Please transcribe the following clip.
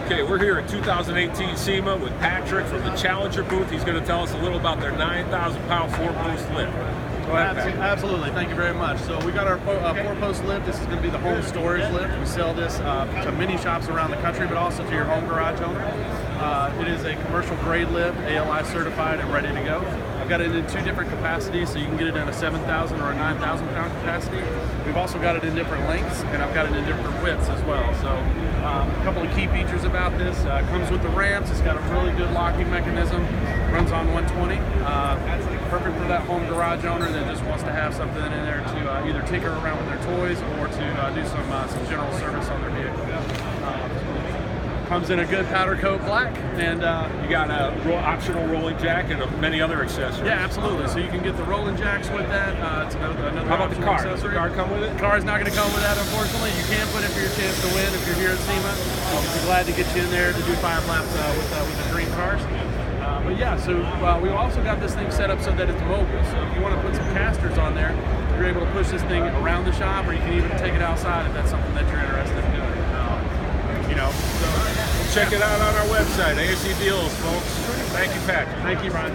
Okay, we're here at 2018 SEMA with Patrick from the Challenger booth. He's going to tell us a little about their 9,000-pound four-post lift. Go ahead, Patrick. Absolutely, thank you very much. So we got our four-post lift. This is going to be the home storage lift. We sell this to many shops around the country, but also to your home garage owner. It is a commercial grade lift, ALI certified and ready to go. I've got it in two different capacities, so you can get it in a 7,000 or a 9,000 pound capacity. We've also got it in different lengths, and I've got it in different widths as well. So a couple of key features about this. Comes with the ramps. It's got a really good locking mechanism. Runs on 120. Perfect for that home garage owner that just wants to have something in there to either tinker around with their toys or to do some general service on their vehicle. Comes in a good powder coat black, and you got a optional rolling jack and many other accessories. Yeah, absolutely. So you can get the rolling jacks with that. It's another How about the car? Does the accessory. car come with it? The car is not going to come with that, unfortunately. You can put it for your chance to win if you're here at SEMA. We'll be glad to get you in there to do 5 laps with the dream cars. But yeah, so we also got this thing set up so that it's mobile. So if you want to put some casters on there, you're able to push this thing around the shop, or you can even take it outside if that's something that you're interested in doing. So check it out on our website, ASC Deals, folks. Thank you, Patrick. Thank you, Brian.